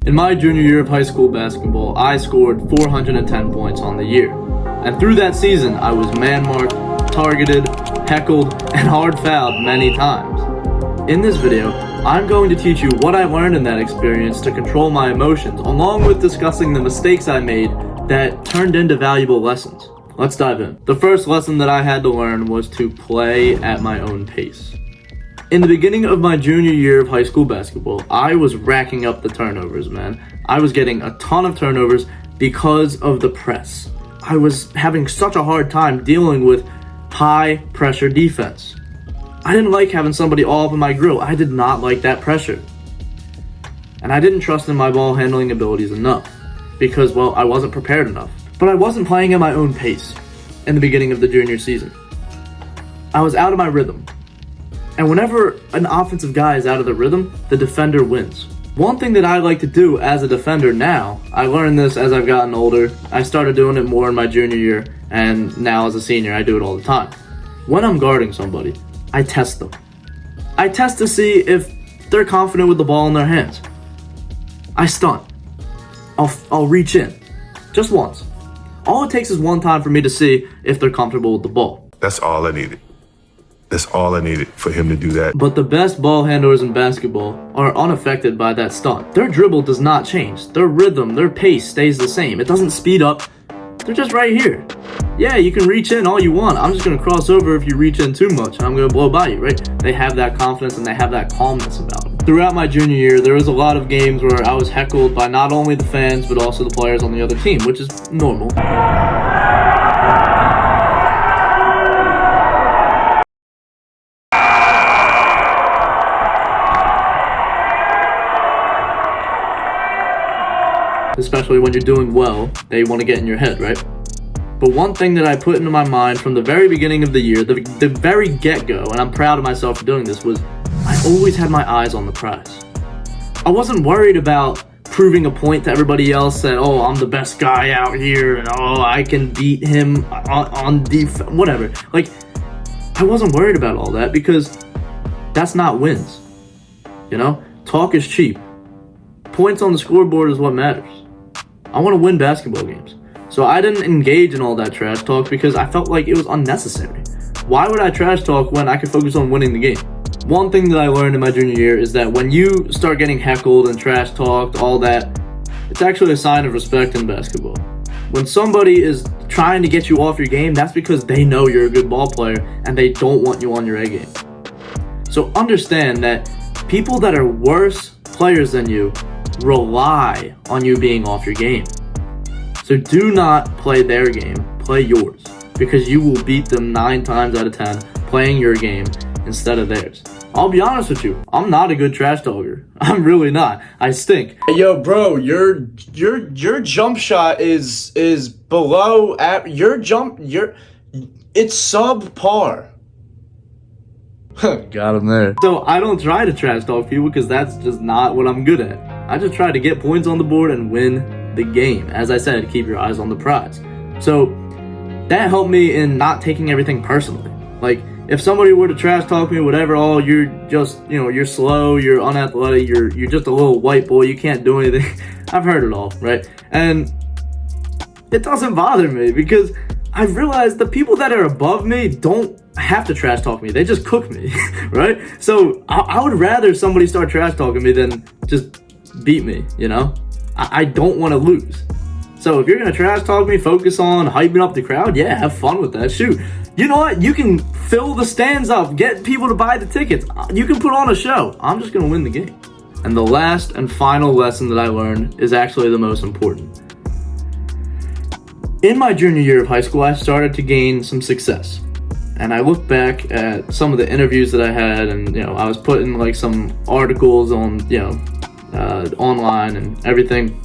In my junior year of high school basketball, I scored 410 points on the year. And through that season, I was man-marked, targeted, heckled, and hard fouled many times. In this video, I'm going to teach you what I learned in that experience to control my emotions, along with discussing the mistakes I made that turned into valuable lessons. Let's dive in. The first lesson that I had to learn was to play at my own pace. In the beginning of my junior year of high school basketball, I was racking up the turnovers, man. I was getting a ton of turnovers because of the press. I was having such a hard time dealing with high pressure defense. I didn't like having somebody all up in my grill. I did not like that pressure. And I didn't trust in my ball handling abilities enough because, well, I wasn't prepared enough. But I wasn't playing at my own pace in the beginning of the junior season. I was out of my rhythm. And whenever an offensive guy is out of the rhythm, the defender wins. One thing that I like to do as a defender now, I learned this as I've gotten older. I started doing it more in my junior year, and now as a senior, I do it all the time. When I'm guarding somebody, I test them. I test to see if they're confident with the ball in their hands. I stunt. I'll reach in. Just once. All it takes is one time for me to see if they're comfortable with the ball. That's all I needed. That's all I needed for him to do that. But the best ball handlers in basketball are unaffected by that stunt. Their dribble does not change. Their rhythm, their pace stays the same. It doesn't speed up. They're just right here. Yeah, you can reach in all you want. I'm just going to cross over if you reach in too much, and I'm going to blow by you, right? They have that confidence and they have that calmness about them. Throughout my junior year, there was a lot of games where I was heckled by not only the fans, but also the players on the other team, which is normal. Especially when you're doing well, they want to get in your head, right? But one thing that I put into my mind from the very beginning of the year, the very get-go, and I'm proud of myself for doing this, was I always had my eyes on the prize. I wasn't worried about proving a point to everybody else that, oh, I'm the best guy out here, and oh, I can beat him on defense, whatever. Like, I wasn't worried about all that because that's not wins. You know? Talk is cheap. Points on the scoreboard is what matters. I want to win basketball games. So I didn't engage in all that trash talk because I felt like it was unnecessary. Why would I trash talk when I could focus on winning the game? One thing that I learned in my junior year is that when you start getting heckled and trash talked, all that, it's actually a sign of respect in basketball. When somebody is trying to get you off your game, that's because they know you're a good ball player and they don't want you on your A game. So understand that people that are worse players than you rely on you being off your game. So do not play their game, play yours, because you will beat them 9 times out of 10 playing your game instead of theirs. I'll be honest with you, I'm not a good trash talker. I'm really not. I stink. Yo, bro, your jump shot is below at it's subpar. Got him there. So I don't try to trash talk people because that's just not what I'm good at. I just try to get points on the board and win the game. As I said, keep your eyes on the prize. So that helped me in not taking everything personally. Like, if somebody were to trash talk me, whatever, oh, you're just, you're slow, you're unathletic, you're just a little white boy, you can't do anything. I've heard it all, right? And it doesn't bother me because I've realized the people that are above me don't have to trash talk me. They just cook me, right? So I would rather somebody start trash talking me than just beat me, I don't want to lose. So if you're going to trash talk me, focus on hyping up the crowd, yeah, have fun with that. Shoot. You know what? You can fill the stands up, get people to buy the tickets. You can put on a show. I'm just going to win the game. And the last and final lesson that I learned is actually the most important. In my junior year of high school, I started to gain some success. And I look back at some of the interviews that I had, and I was putting like some articles on, online and everything.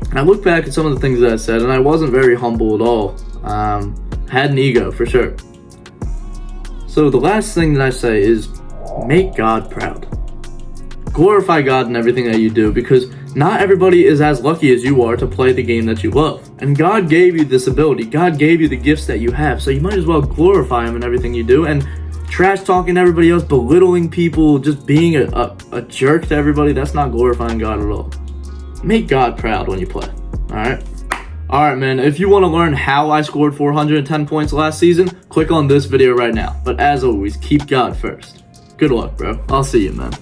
And I look back at some of the things that I said, and I wasn't very humble at all. Had an ego for sure. So the last thing that I say is make God proud. Glorify God in everything that you do, because not everybody is as lucky as you are to play the game that you love. And God gave you this ability. God gave you the gifts that you have. So you might as well glorify Him in everything you do. And trash talking everybody else, belittling people, just being a jerk to everybody, that's not glorifying God at all. make God proud when you play. Alright? Alright, man. If you want to learn how I scored 410 points last season, click on this video right now. But as always, keep God first. Good luck, bro. I'll see you, man.